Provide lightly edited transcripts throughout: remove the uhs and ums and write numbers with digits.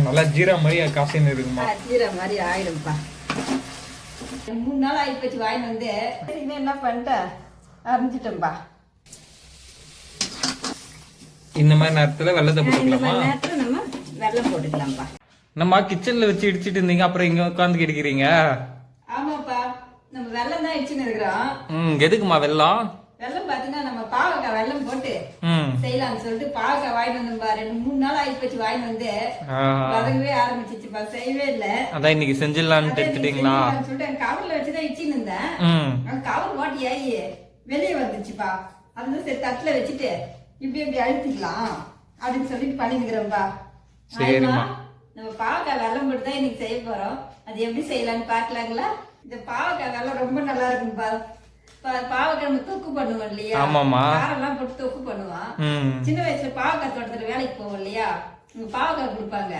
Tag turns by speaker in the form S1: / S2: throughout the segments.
S1: நல்லா ஜீரா மாதிரி காசைன்னு இருக்குமா?
S2: ஜீரா மாதிரி ஆயிடும்பா. 3 நாள் ஆகி போச்சு வாங்கி வந்து. என்ன பண்ணிட்டேன், அரைஞ்சிட்டேன்பா.
S1: இந்த மாதிரி நேரத்துல வெள்ளத்தை போட்டுக்கலாமா?
S2: நேரத்துல நம்ம வெள்ளம் போட்டுக்கலாம்ப்பா.
S1: நம்ம கிச்சன்ல வச்சு இடிச்சிட்டு இருந்தீங்க, அப்புறம் இங்க உட்காந்து இடிக்கிறீங்க.
S2: ஆமாப்பா, நம்ம வெள்ளம் தான் இடிச்சுன்னு இருக்கிறோம்.
S1: எதுக்குமா வெள்ளம்?
S2: வெள்ளம் பாத்தீங்கன்னா நம்ம பாவக்காய் வெள்ளம் போட்டு செய்யலாம்னு சொல்லிட்டு பாவக்காய் வாங்கி வந்தோம்பா. 2-3 நாள் ஆகி போச்சு வாங்கி வந்து. வதங்கவே ஆரம்பிச்சிச்சுப்பா, செய்யவே இல்ல.
S1: அதான் இன்னைக்கு செஞ்சிடலான்னு எடுத்துட்டீங்களா
S2: சொல்லிட்டு கவர்ல வச்சுதான் இடிச்சுன்னு இருந்தேன். கவர் ஓட்டி ஆகி வெளியே வந்துச்சுப்பா. அதுதான் சரி தட்டுல வச்சுட்டு இப்படி அழுத்திக்கலாம் அப்படின்னு சொல்லிட்டு பண்ணிக்கிறோம்பா.
S1: சரிம்மா,
S2: நம்ம பாவக்காய் வெள்ளம் போட்டு தான் இன்னைக்கு செய்ய போறோம். அது எப்படி செய்யலாம்னு பாக்கலாங்களா? இந்த பாவக்காய் வெள்ளம் ரொம்ப நல்லா இருக்கும்பா. பாவக்காய் நம்ம தொக்கு பண்ணுவோம் இல்லையா? காரம் எல்லாம் போட்டு தொக்கு பண்ணுவான். சின்ன வயசுல பாவக்காய் தோட்டத்துல வேலைக்கு போவோம் இல்லையா? பாவக்காய் கொடுப்பாங்க.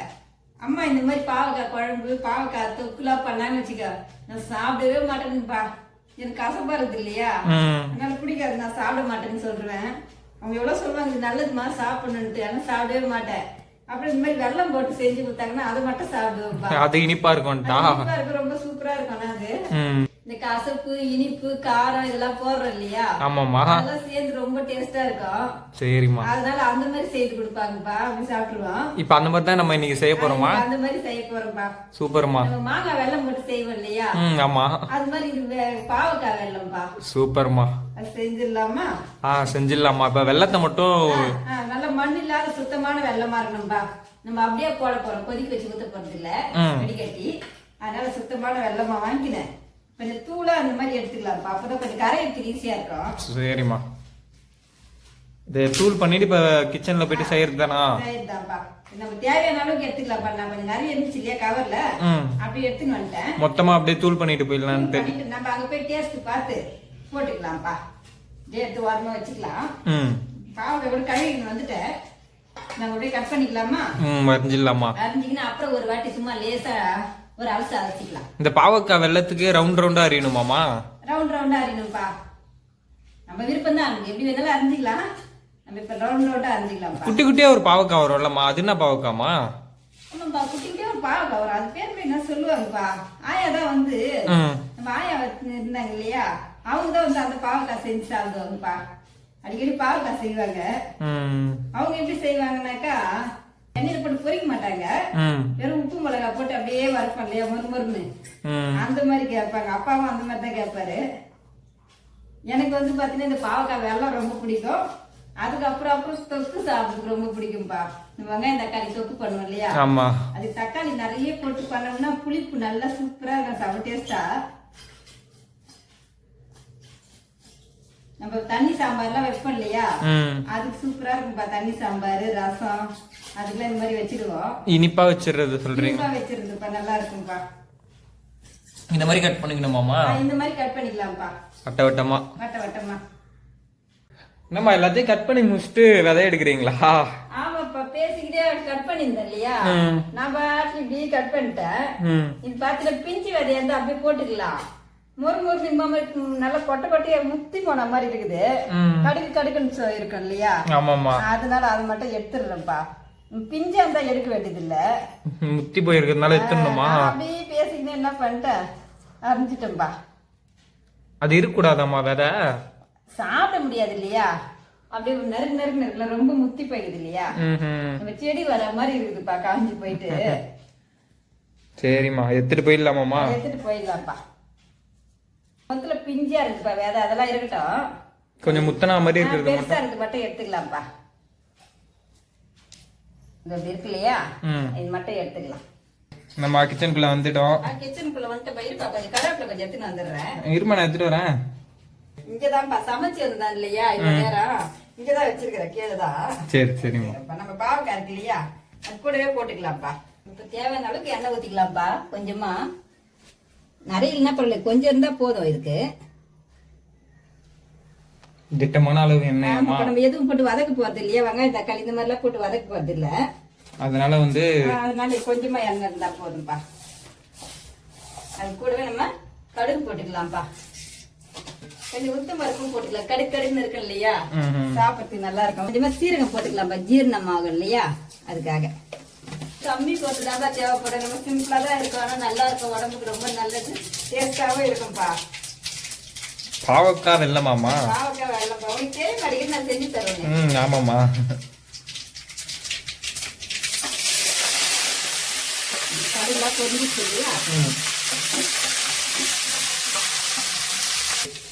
S2: அம்மா இந்த மாதிரி பாவக்காய் குழம்பு பாவக்காய் தொக்குலாம் பண்ணான்னு வச்சுக்க, நான் சாப்பிடவே மாட்டேன்னுப்பா. எனக்கு கசப்பா இருக்குது இல்லையா, அதனால பிடிக்காது, நான் சாப்பிட மாட்டேன்னு சொல்றேன். அவங்க எவ்வளவு சொல்லுவாங்க இது நல்லதுமா சாப்பிடணும்ட்டு, ஆனா சாப்பிடவே மாட்டேன். அப்புறம் இந்த மாதிரி வெள்ளம் போட்டு செஞ்சு கொடுத்தாங்கன்னா அதை மட்டும் சாப்பிடுவோம்.
S1: அது இனிப்பா இருக்கும்,
S2: ரொம்ப சூப்பரா இருக்கும். அது இந்த கசப்பு இனிப்பு காரம் இதெல்லாம் போடுறோம் இல்லையா, அதெல்லாம் சேர்ந்து ரொம்ப டேஸ்டா இருக்கும்.
S1: சரிம்மா,
S2: அதனால அந்த மாதிரி செய்து கொடுப்பாங்கப்பா, அப்படி சாப்பிடுவோம்.
S1: இப்ப அந்த மாதிரி தான் நம்ம இன்னைக்கு செய்ய போறோமா?
S2: அந்த மாதிரி செய்ய போறோம்பா.
S1: சூப்பர்மா.
S2: நம்ம மாங்காய் வெள்ளம் போட்டு செய்வோம் இல்லையா?
S1: ஆமா,
S2: அது மாதிரி இது பாவக்காய் வெள்ளம்பா.
S1: சூப்பர்மா,
S2: அது செஞ்சிடலாமா?
S1: செஞ்சிடலாமா. இப்ப வெள்ளத்தை மட்டும்
S2: நல்ல மண் இல்லாத சுத்தமான வெள்ளமா இருக்கணும்பா. நம்ம அப்படியே போட போறோம், கொதிக்க வச்சு ஊத்த போறது இல்ல, வடிகட்டி. அதனால சுத்தமான வெள்ளமா வாங்கினேன். கொஞ்சம் தூளா அந்த மாதிரி எடுத்துக்கலாம்ப்பா, அப்பதான் கொஞ்சம் கரை எடுத்து ஈஸியா இருக்கும்.
S1: சரிம்மா, இது தூள் பண்ணிட்டு இப்ப கிச்சன்ல போயிட்டு செய்யறது தானா?
S2: செய்யறதாப்பா, நம்ம தேவையான அளவுக்கு எடுத்துக்கலாம்ப்பா. நான் கொஞ்சம் நிறைய இருந்துச்சு இல்லையா கவர்ல, அப்படியே எடுத்துன்னு வந்துட்டேன்.
S1: மொத்தமா அப்படியே தூள் பண்ணிட்டு போயிடலான்ட்டு
S2: நம்ம அங்க போய் டேஸ்ட் பார்த்து போட்டுக்கலாம்ப்பா. எடுத்து ஓரமா வச்சுக்கலாம். பாவக்காய் கூட கழுவி வந்துட்டேன். நம்ம அப்படியே கட் பண்ணிக்கலாமா?
S1: அரிஞ்சிடலாமா?
S2: அரிஞ்சிக்கினா அப்புறம் ஒரு வாட்டி சும்மா லேசா ஒரு அலசு அரைச்சிக்கலாம்.
S1: இந்த பாவக்காய் வெள்ளத்துக்கு ரவுண்ட் ரவுண்டா அரியணுமாமா?
S2: ரவுண்ட் ரவுண்டா அரியணும்பா. நம்ம விருப்பம் தான், எப்படி வேணாலும் அரிஞ்சிக்கலாம். நம்ம இப்ப ரவுண்ட் ரவுண்டா அரிஞ்சிக்கலாம்.
S1: குட்டி குட்டியா ஒரு பாவக்காய் வரும்லம்மா, அது என்ன பாவக்காமா?
S2: ஆமாப்பா, குட்டி குட்டியா ஒரு பாவக்காய் வரும். அது பேர் என்ன சொல்லுவாங்கப்பா, ஆயா தான் வந்து நம்ம ஆயா இருந்தாங்க இல்லையா, அவங்கதான் வந்து அந்த பாவக்காய் செஞ்சு சாப்பிடுவாங்கப்பா. அடிக்கடி பாவக்காய் செய்வாங்க. அவங்க எப்படி செய்வாங்கன்னாக்கா, எண்ணெயில போட்டு பொரிக்க மாட்டாங்க, வெறும் உப்பு மிளகாய் போட்டு அப்படியே வறுப்பாங்க இல்லையா, மொறுமொறுன்னு அந்த மாதிரி கேட்பாங்க. அப்பாவும் அந்த மாதிரி தான் கேட்பாரு. எனக்கு வந்து பாத்தீங்கன்னா இந்த பாவக்காய் வெள்ளம் ரொம்ப பிடிக்கும். அதுக்கப்புறம் தொக்கு சாப்பிடுறதுக்கு ரொம்ப பிடிக்கும்பா. வெங்காயம் தக்காளி தொக்கு பண்ணுவோம் இல்லையா, அது தக்காளி நிறைய போட்டு பண்ணோம்னா புளிப்பு நல்லா சூப்பரா இருக்கும், சாப்பிட டேஸ்டா. நம்ம தண்ணி சாம்பார் எல்லாம் வைப்போம் இல்லையா, அதுக்கு சூப்பரா இருக்கும்பா. தண்ணி சாம்பார் ரசம் அதுக்கெல்லாம் இந்த மாதிரி வச்சிடுவோம்.
S1: இனிப்பா வச்சிடுறது சொல்றீங்க?
S2: இனிப்பா வச்சிருந்துப்பா, நல்லா இருக்கும்பா.
S1: இந்த மாதிரி கட் பண்ணிக்கணுமாமா?
S2: இந்த மாதிரி கட் பண்ணிக்கலாம்ப்பா,
S1: வட்ட வட்டமா.
S2: வட்ட வட்டமா.
S1: நம்ம எல்லாத்தையும் கட் பண்ணி முடிச்சுட்டு விதை எடுக்கிறீங்களா?
S2: ஆமாப்பா, பேசிக்கிட்டே கட் பண்ணிருந்தேன் இல்லையா, நான் பாட்டு இப்படி கட் பண்ணிட்டேன். இது பாத்துல பிஞ்சு விதையா இருந்தா அப்படியே போட்டுக்கலாம். மொறு நல்லா கொட்டை கொட்டையா முத்தி போன மாதிரி இருக்குது, கடுக்குன்னு இருக்கும் இல்லையா, அதனால அதை மட்டும் எடுத்துடுறேன்ப்பா. பிஞ்சா இருந்தா எடுக்க வேண்டியது இல்ல,
S1: முத்தி போயிருக்கிறதுனால எடுத்துடணுமா?
S2: அப்படியே பேசிக்கிட்டே என்ன பண்ணிட்டேன், அரைஞ்சிட்டேன்பா.
S1: அது இருக்கக்கூடாதாம்மா விதை?
S2: சாப்பிட முடியாது இல்லையா, அப்படியே நறுக்கு இருக்குல்ல, ரொம்ப முத்தி போயிடுது இல்லையா, நம்ம செடி வர மாதிரி இருக்குதுப்பா, காஞ்சி போயிட்டு.
S1: சரிம்மா, எடுத்துட்டு போயிடலாமாமா?
S2: எடுத்துட்டு போயிடலாம்ப்பா. மொத்தத்துல பிஞ்சியா இருக்குப்பா வேத, அதெல்லாம் இருக்கட்டும்.
S1: கொஞ்சம் முத்தனா மாதிரி இருக்குது,
S2: பெருசா இருக்கு மட்டும் எடுத்துக்கலாம்ப்பா. இந்த இருக்கு இல்லையா, இது மட்டும் எடுத்துக்கலாம்.
S1: நம்ம கிச்சனுக்குள்ள வந்துட்டோம்.
S2: கிச்சனுக்குள்ள வந்துட்டு பயிர்ப்பா, கொஞ்சம் கருவேப்பிலை கொஞ்சம் எடுத்துன்னு வந்துடுறேன்.
S1: இருமா, நான் எடுத்துட்டு வரேன்.
S2: இங்கதான்ப்பா சமைச்சு வந்தான் இல்லையா, இவ்வளவு நேரம் இங்கதான் வச்சிருக்கிறேன், கீழதான்.
S1: சரி சரிம்மா.
S2: நம்ம பாவக்காய் இருக்கு இல்லையா, அது கூடவே போட்டுக்கலாம்ப்பா. இப்ப தேவையான அளவுக்கு எண்ணெய் ஊத்திக்கலாம்ப்பா. கொஞ்சமா, நிறைய என்ன பண்ணல, கொஞ்சம் இருந்தா போதும். இதுக்கு
S1: திட்டமான அளவு எண்ணெய்.
S2: நம்ம எதுவும் போட்டு வதக்க போறது இல்லையா, வெங்காயம் தக்காளி இந்த மாதிரி எல்லாம் போட்டு வதக்க போறது இல்ல,
S1: அதனால
S2: கொஞ்சமா எண்ணெய் இருந்தா போதும்பா. அது கூடவே நம்ம கடுகு போட்டுக்கலாம்ப்பா. கொஞ்சம் உளுத்தம் பருப்பும் போட்டுக்கலாம், கடுக்குன்னு இருக்கு இல்லையா, சாப்பிட்றதுக்கு நல்லா இருக்கும். கொஞ்சமா சீரகம் போட்டுக்கலாம்ப்பா, ஜீரணம் ஆகும் இல்லையா, அதுக்காக. கம்மி போட்டுதான்ப்பா தேவைப்படும். நம்ம சிம்பிளா தான் இருக்கும், ஆனா நல்லா இருக்கும், உடம்புக்கு ரொம்ப நல்லது, டேஸ்டாவும் இருக்கும்பா.
S1: பாவக்காய் வெள்ளமாமா?
S2: பாவக்காய் வெள்ளப்பா, உனக்கு தெரிய மாட்டேங்குது, நான் செஞ்சு தருவேன்.
S1: ஆமாமா.
S2: கடுலாம் பொரிஞ்சிச்சு இல்லையா,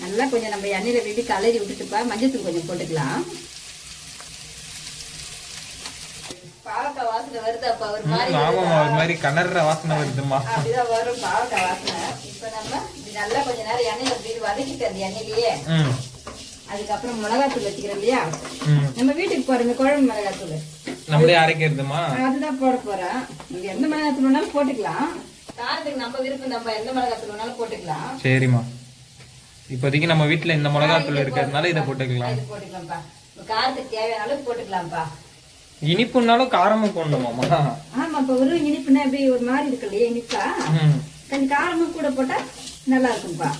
S2: நல்லா கொஞ்சம் நம்ம எண்ணெயில விட்டு கலரி விட்டுட்டுப்பா. மஞ்சத்தூள் கொஞ்சம் போட்டுக்கலாம். பாவக்காய் வாசனை வருதாப்பா ஒரு மாதிரி?
S1: ஆமாமா, ஒரு மாதிரி கனர்ற வாசனை வருதுமா.
S2: அப்படிதான் வரும் பாவக்காய் வாசனை. இப்ப நம்ம இது நல்லா கொஞ்ச நேரம் எண்ணெயில விட்டு வதக்கிட்டு அந்த எண்ணெயிலேயே அதுக்கப்புறம் மிளகாத்தூள் வச்சுக்கிறோம் இல்லையா, நம்ம வீட்டுக்கு போறோம் குழம்பு மிளகாத்தூள்
S1: நம்மளே அரைக்கிறதுமா,
S2: அதுதான் போட போறேன். நீங்க எந்த மிளகாத்தூள் வேணாலும் போட்டுக்கலாம், காரத்துக்கு நம்ம விருப்பம் நம்ம எந்த மிளகாத்தூள் வேணாலும் போட்டுக்கலாம்.
S1: சரிம்மா. இப்போதைக்கு நம்ம வீட்டுல இந்த மிளகாத்தூள் இருக்கிறதுனால இதை போட்டுக்கலாம்.
S2: இது போட்டுக்கலாம்ப்பா, காரத்துக்கு தேவையான அளவு போட்டுக்கலாம்ப்பா.
S1: இனிப்புனாலும் காரமும் போடணுமாமா?
S2: ஆமா, இப்ப ஒரு இனிப்புனா அப்படி ஒரு மாதிரி இருக்கு இல்லையா, இனிப்பா கொஞ்சம் காரமும் கூட போட்டா நல்லா இருக்கும்பா.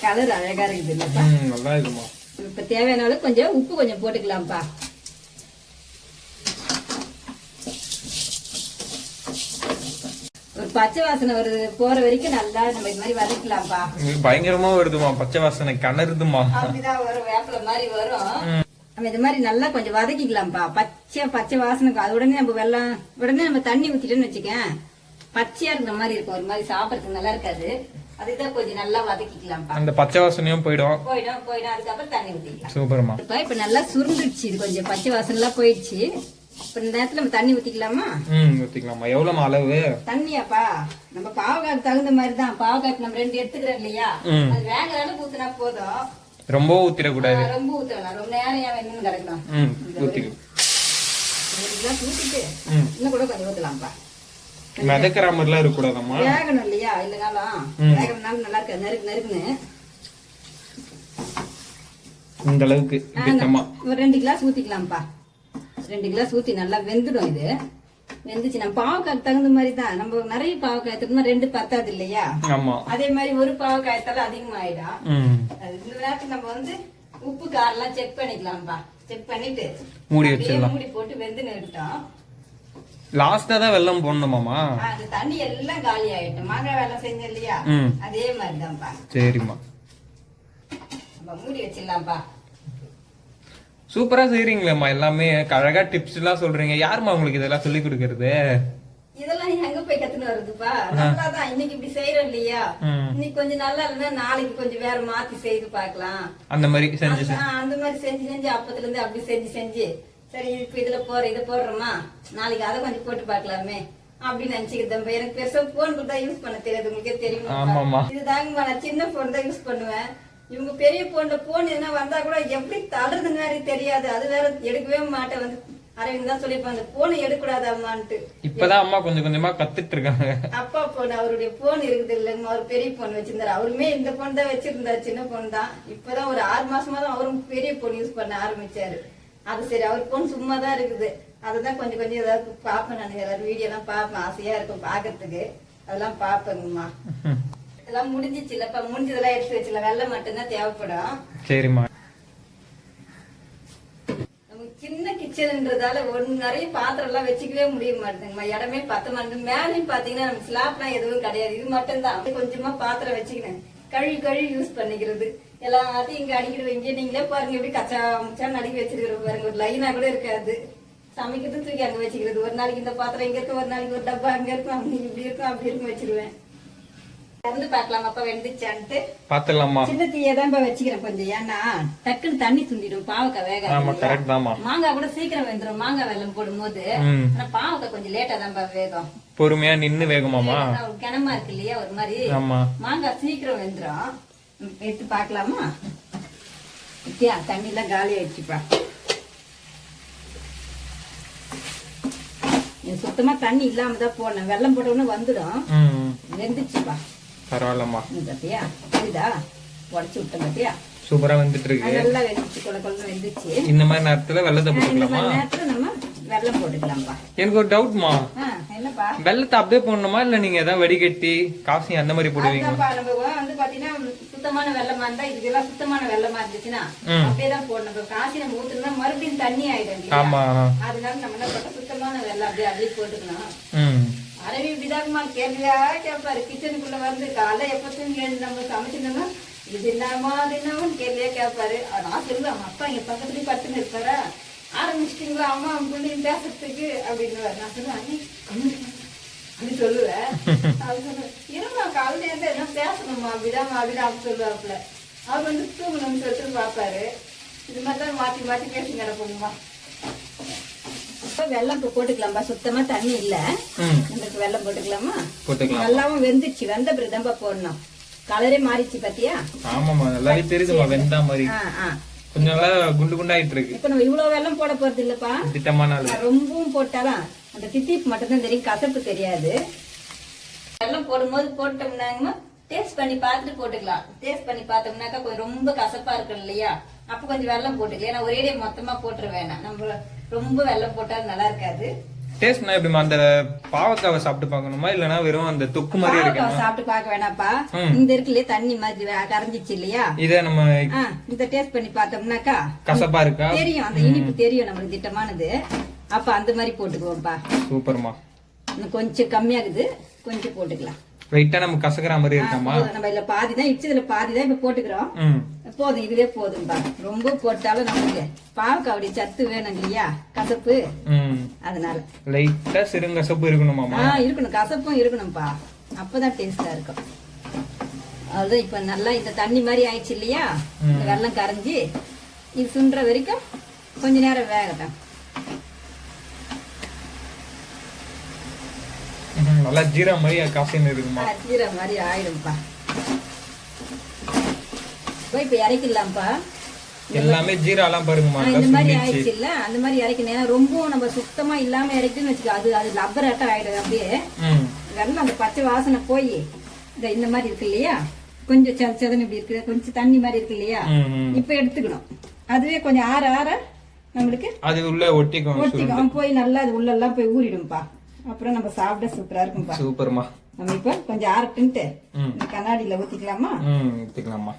S2: கலர் அழகா இருக்குது இல்லப்பா,
S1: நல்லா இருக்குமா.
S2: இப்ப தேவையான அளவு கொஞ்சம் உப்பு கொஞ்சம் போட்டுக்கலாம்ப்பா. ஒரு பச்சை வாசனை வருது போற வரைக்கும் நல்லா நம்ம இது மாதிரி வதக்கலாம்ப்பா.
S1: பயங்கரமா வருதுமா பச்சை வாசனை, கனருதுமா.
S2: அப்படிதான் வரும், வேப்பில மாதிரி வரும். நம்ம இது மாதிரி நல்லா கொஞ்சம் வதக்கிக்கலாம்ப்பா. பச்சை வாசனைக்கு அது உடனே நம்ம வெள்ளம் உடனே நம்ம தண்ணி ஊத்திட்டோன்னு வச்சுக்கேன், பச்சையா இருக்கிற மாதிரி இருக்கும், ஒரு மாதிரி சாப்பிடறதுக்கு நல்லா இருக்காது. அதுதான் கொஞ்சம் நல்லா வதக்கிக்கலாம்ப்பா.
S1: அந்த பச்சை வாசனையும் போயிடும்.
S2: அதுக்கப்புறம் தண்ணி ஊத்திக்கலாம்.
S1: சூப்பர்மா.
S2: இப்ப நல்லா சுருண்டுடுச்சு, இது கொஞ்சம் பச்சை வாசனை எல்லாம் போயிடுச்சு. இப்ப இந்த நேரத்துல நம்ம தண்ணி ஊத்திக்கலாமா?
S1: ஊத்திக்கலாமா. எவ்வளவு அளவு
S2: தண்ணியாப்பா? நம்ம பாவக்காய்க்கு தகுந்த மாதிரி தான். பாவக்காய்க்கு நம்ம 2 எடுத்துக்கிறோம் இல்லையா, அது வேகிற அளவுக்கு ஊத்தினா போதும்.
S1: ரொம்ப ஊத்திடக்கூடாது.
S2: ரொம்ப ஊத்தலாம், ரொம்ப நேரம் ஏன் வேணும்னு கிடக்கணும்.
S1: ஊத்திக்கலாம்.
S2: ஊத்திட்டு இன்னும் கூட கொஞ்சம் ஊத்தலாம்ப்பா.
S1: மிதக்கிற மாதிரிலாம் இருக்கக்கூடாதம்மா,
S2: வேகணும் இல்லையா, இல்லனாலும் வேகணும்னாலும் நல்லா இருக்காது, நறுக்குன்னு.
S1: இந்த அளவுக்கு
S2: ஒரு 2 கிளாஸ் ஊத்திக்கலாம்ப்பா. 2 கிளாஸ் ஊத்தி நல்லா வெந்துடும். இது வெந்துச்சு. நம்ம பாவக்காய்க்கு தகுந்த மாதிரி தான், நம்ம நிறைய பாவக்காய் எடுத்துட்டோம்னா 2 பத்தாது இல்லையா, அதே மாதிரி ஒரு பாவக்காயத்தால அதிகமாயிடும். இந்த நேரத்துக்கு நம்ம வந்து உப்பு காரம் எல்லாம் செக் பண்ணிக்கலாம்ப்பா. செக் பண்ணிட்டு மூடி போட்டு வெந்து நிறுத்தோம்.
S1: லாஸ்டா தான் வெல்லம் போடணுமாமா?
S2: அது தண்ணி எல்லாம் காலி ஆயிட்டும். மாங்காய் வெல்லம் செஞ்ச இல்லையா, அதே மாதிரிதான்ப்பா.
S1: சரிம்மா,
S2: நம்ம மூடி வச்சிடலாம்ப்பா.
S1: சூப்பரா செய்றீங்களேம்மா, எல்லாமே அழகா டிப்ஸ் எல்லாம் சொல்றீங்க. யாருமா உங்களுக்கு இதெல்லாம் சொல்லி கொடுக்கறது?
S2: இதெல்லாம் நீ எங்க போய் கத்துன்னு வருதுப்பா? நல்லாதான் இன்னைக்கு இப்படி செய்யறோம் இல்லையா, இன்னைக்கு கொஞ்சம் நல்லா இல்லைன்னா நாளைக்கு கொஞ்சம் வேற மாத்தி செய்து பாக்கலாம்.
S1: அந்த மாதிரி செஞ்சு
S2: அந்த மாதிரி செஞ்சு அப்பத்துல இருந்து அப்படி செஞ்சு சரி இப்ப இதுல இதை போடுறோமா, நாளைக்கு அதை கொஞ்சம் போட்டு பாக்கலாமே அப்படின்னு நினைச்சுக்கிட்டேன். எனக்கு பெருசா போன் தான் யூஸ் பண்ண தெரியாது, உங்களுக்கே தெரியும். இதுதாங்கம்மா, நான் சின்ன போன் தான் யூஸ் பண்ணுவேன். இவங்க பெரிய போன்ல போன் எதுனா வந்தா கூட எப்படி தள்ளுறதுன்னு வேற தெரியாது. அது வேற எடுக்கவே மாட்டேன். வந்து அரவிந்த் தான் சொல்லிருப்பாங்க போனை எடுக்கூடாது அம்மான்ட்டு.
S1: இப்பதான் அம்மா கொஞ்சம் கொஞ்சமா கத்துட்டு இருக்காங்க.
S2: அப்பா போன், அவருடைய போன் இருக்குது இல்லைங்க, அவர் பெரிய போன் வச்சிருந்தாரு. அவருமே இந்த போன் தான் வச்சிருந்தாரு, சின்ன போன் தான். இப்பதான் ஒரு 6 மாசமா தான் அவரும் பெரிய போன் யூஸ் பண்ண ஆரம்பிச்சாரு. அது சரி, அவர் போன் சும்மா தான் இருக்குது. அதுதான் கொஞ்சம் ஏதாவது பாப்பேன் நான், ஏதாவது வீடியோ எல்லாம் பாப்பேன், ஆசையா இருக்கும் பாக்குறதுக்கு. அதெல்லாம் பாப்பேங்கம்மா. இதெல்லாம் முடிஞ்சிச்சு இல்லப்பா, முடிஞ்சதெல்லாம் எடுத்து வச்சுல, வெள்ளம் மட்டும்தான் தேவைப்படும்.
S1: சரிம்மா.
S2: நமக்கு சின்ன கிச்சன்ன்றதால நிறைய பாத்திரம் எல்லாம் வச்சுக்கவே முடிய மாட்டேங்குமா, இடமே பத்த மாட்டேங்குது. மேலையும் பாத்தீங்கன்னா நம்ம ஸ்லாப்லாம் எதுவும் கிடையாது, இது மட்டும் தான். கொஞ்சமா பாத்திரம் வச்சுக்கினேன், கழுவி யூஸ் பண்ணிக்கிறது. எல்லாத்தையும் இங்க அடிக்கிட்டு வைங்க. நீங்களே பாருங்க எப்படி கச்சா முச்சான்னு அடிக்கி வச்சிருக்கிறோம் பாருங்க, ஒரு லைனா கூட இருக்காது. சமைக்கிறது தூக்கி அங்க வச்சுக்கிறது. ஒரு நாளைக்கு இந்த பாத்திரம் இங்க இருக்கும், ஒரு நாளைக்கு ஒரு டப்பா அங்க இருக்கும், இப்படி இருக்கும் அப்படி இருக்கும் வச்சிருவேன். வந்து பாக்கலாம் அப்பா வெந்துச்சான்ட்டு பாத்துலாமா. சின்ன தீயதான் வச்சுக்கிறேன் கொஞ்சம், ஏன்னா டக்குன்னு தண்ணி துண்டிடும் பாவக்காய் வேக. மாங்காய் கூட சீக்கிரம் வெந்துடும் மாங்காய் வெல்லம் போடும் போது. ஆனா பாவக்காய் கொஞ்சம் லேட்டா தான் வேகும், பொறுமையா நின்னு வேகுமாமா. கிணமா இருக்கு இல்லையா, ஒரு மாதிரி மாங்காய் சீக்கிரம் வெந்துடும். எடுத்து பாக்கலாமா? தண்ணி எல்லாம் காலி ஆயிடுச்சுப்பா. சுத்தமா தண்ணி இல்லாம தான் போனேன், வெள்ளம் போட்டோன்னு வந்துடும். வெந்துச்சுப்பா, பரவாயில்லம்மா. பாத்தியா இதுதா உடச்சு விட்டேன் பாத்தியா, சூப்பரா வந்துட்டு இருக்கு. நல்லா வெந்துச்சு, கொள்ள வெந்துச்சு. இந்த மாதிரி நேரத்துல வெள்ளத்தை போட்டுக்கலாமா? நேரத்துல நம்ம வெல்லம் போட்டுக்கலாம்ப்பா. எனக்கு ஒரு டவுட்மா, என்னப்பா வெள்ளத்தை அப்படியே போடணுமா இல்ல நீங்க ஏதாவது வடிகட்டி காஃபி அந்த மாதிரி போடுவீங்க? நம்ம வந்து பாத்தீங்கன்னா சுத்தமான வெள்ளமா இருந்தா இதெல்லாம் சுத்தமான வெள்ளமா இருந்துச்சுன்னா அப்படியேதான் போடணும். இப்ப காசி நம்ம ஊத்துனா மறுபடியும் தண்ணி ஆயிடும். அதனால நம்ம என்ன பண்ண சுத்தமான வெள்ளம் அப்படியே போட்டுக்கணும். அரவி விதாகமா கேள்வியா கேட்பாரு. கிச்சனுக்குள்ள வந்து காலை எப்பத்தையும் நம்ம சமைச்சிருந்தோம்னா இது என்னமா அது என்னமான்னு கேள்வியா கேட்பாரு. நான் சொல்லுவேன் அவங்க அப்பா இங்க பக்கத்துலயும் பட்டுன்னு இருப்பாரா, ஆரம்பிச்சிட்டீங்களா அம்மா பிள்ளைங்க பேசுறதுக்கு அப்படின்னு. நான் சொல்லுவேன் அப்படி சொல்லுவேன். அது சொல்லுவேன் இருமா காலையில இருந்து என்ன பேசணுமா அப்படிதான் அப்படின்னு சொல்லுவாப்புல. அவர் வந்து தூங்கணும்னு சொல்லிட்டு பாப்பாரு. இது மாதிரிதான் மாத்தி மாத்தி பேசி கிடப்போம்மா. வெள்ளம் போட்டுக்கலாம்பா. சுத்தமா தண்ணி இல்ல, நம்மளுக்கு வெள்ளம் போட்டுக்கலாமா? நல்லாவும் வெந்துச்சு. வெந்த பிறகுதான்பா போடணும். கலரே மாறிச்சு பாத்தியா?
S1: ஆமாமா நல்லாவே தெரியுதுமா வெந்தா மாதிரி. கொஞ்சம் நல்லா குண்டு குண்டாயிட்டு இருக்கு.
S2: இப்ப நம்ம இவ்வளவு வெள்ளம் போட போறது இல்லப்பா.
S1: திட்டமான
S2: ரொம்பவும் போட்டாலும் அந்த தித்திப்பு மட்டும் தான் தெரியும், கசப்பு தெரியாது. வெள்ளம் போடும்போது போட்டோம்னாங்க டேஸ்ட் பண்ணி பார்த்துட்டு போட்டுக்கலாம். டேஸ்ட் பண்ணி பார்த்தோம்னாக்கா கொஞ்சம் ரொம்ப கசப்பா இருக்கு இல்லையா, அப்ப கொஞ்சம் வெள்ளம் போட்டுக்கலாம். ஏன்னா ஒரேடியே மொத்தமா போட்டுற வேணாம். நம்ம ரொம்ப வெள்ளம் போட்டா நல்லா இருக்காது.
S1: டேஸ்ட்னா எப்படி அந்த பாவக்காவை சாப்பிட்டு பார்க்கணுமா இல்லனா வெறும் அந்த தொக்கு மாதிரி இருக்கா?
S2: சாப்பிட்டு பார்க்க வேணாப்பா. இந்த இருக்குல்ல தண்ணி மாதிரி கரைஞ்சிச்சு இல்லையா, இத நம்ம இந்த டேஸ்ட் பண்ணி பார்த்தோம்னாக்கா
S1: கசப்பா இருக்கா
S2: தெரியும், அந்த இனிப்பு தெரியும் நமக்கு திட்டமானது. அப்ப அந்த மாதிரி போட்டுக்குவோம்ப்பா.
S1: சூப்பர்மா.
S2: கொஞ்சம் கம்மியாகுது, கொஞ்சம் போட்டுக்கலாம்.
S1: ரைட்டா நம்ம கசக்குற மாதிரி இருக்காமா?
S2: நம்ம இதுல பாதி தான் இடிச்சதுல பாதி தான் இப்ப போட்டுக்கிறோம். போதும், இதுவே போதும்பா. ரொம்ப போட்டாலும் நமக்கு பாவக்காவுடைய சத்து வேணும் இல்லையா, கசப்பு. அதனால
S1: லைட்டா சிறுங்கசப்பு இருக்கணுமா?
S2: இருக்கணும், கசப்பும் இருக்கணும்பா. அப்பதான் டேஸ்டா இருக்கும். அதுதான் இப்ப நல்லா இந்த தண்ணி மாதிரி ஆயிடுச்சு இல்லையா, இந்த வெள்ளம் கரைஞ்சி இது சுண்டுற வரைக்கும் கொஞ்ச நேரம் வேகட்டும்.
S1: நல்லா ஜீரா மாதிரி காசின்னு இருக்குமா?
S2: ஜீரா மாதிரி ஆயிடும்பா. இப்ப இறக்கலாம்ப்பா.
S1: எல்லாமே ஜீரா எல்லாம் பாருங்கம்மா
S2: இந்த மாதிரி ஆயிடுச்சு இல்ல, அந்த மாதிரி இறக்கணும். ரொம்ப நம்ம சுத்தமா இல்லாம இறக்கிட்டுன்னு வச்சுக்கோ, அது லப்பர் ஆட்டம் ஆயிடுது. அப்படியே வெள்ளம் அந்த பச்சை வாசனை போய் இந்த மாதிரி இருக்கு இல்லையா, கொஞ்சம் சதன்னு இப்படி இருக்கு, கொஞ்சம் தண்ணி மாதிரி இருக்கு இல்லையா, இப்ப எடுத்துக்கணும். அதுவே கொஞ்சம் ஆற ஆற நம்மளுக்கு
S1: அது உள்ள ஒட்டிக்கும்
S2: போய் நல்லா அது உள்ள எல்லாம் போய் ஊறிடும்பா. அப்புறம் நம்ம சாப்பிட சூப்பரா இருக்கும்பா.
S1: சூப்பர்மா.
S2: நம்ம இப்ப கொஞ்சம் ஆறட்டுன்ட்டு கண்ணாடியில ஊத்திக்கலாமா?
S1: ஊத்திக்கலாமா.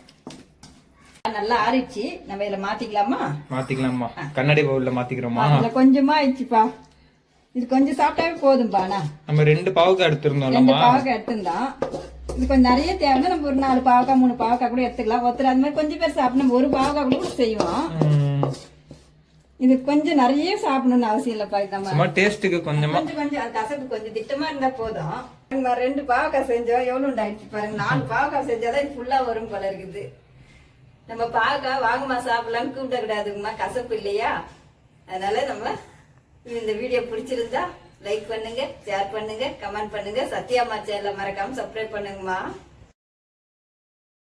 S2: நல்லா ஆறிடுச்சு, நம்ம இதுல மாத்திக்கலாமா?
S1: மாத்திக்கலாமா. கண்ணாடி பவுல்ல மாத்திக்கிறோமா?
S2: அதுல கொஞ்சமா ஆயிடுச்சுப்பா. இது கொஞ்சம் சாப்பிட்டாவே போதும்பா. நம்ம
S1: 2 பாவக்காய் எடுத்திருந்தோம்.
S2: 2 பாவக்காய் எடுத்திருந்தோம். இது கொஞ்சம் நிறைய தேவைன்னா நம்ம ஒரு 4 பாவக்காய் 3 பாவக்காய் கூட எடுத்துக்கலாம். ஒருத்தர் அது மாதிரி கொஞ்சம் பேர் சாப்பிட நம்ம 1 பாவக்காய் கூட செய்வோம். இது கொஞ்சம் நிறைய சாப்பிடணும்னு அவசியம் இல்லப்பா.
S1: சும்மா டேஸ்டுக்கு கொஞ்சமா
S2: கொஞ்சம் கசப்பு கொஞ்சம் திட்டமா இருந்தா போதும். 2 பாவக்காய் செஞ்சோம், எவ்வளவு உண்டாயிடுச்சு பாருங்க. 4 பாவக்காய் செஞ்சாதான் ஃபுல்லா வரும் போல இருக்குது. நம்ம பாவக்காய் வாங்கம்மா சாப்பிடலாம்னு கூப்பிட கூடாதுங்கம்மா, கசப்பு இல்லையா. அதனால நம்ம இந்த வீடியோ பிடிச்சிருந்தா லைக் பண்ணுங்க, ஷேர் பண்ணுங்க, கமெண்ட் பண்ணுங்க. சத்யாமா சேனலை மறக்காம சப்ஸ்கிரைப் பண்ணுங்கம்மா.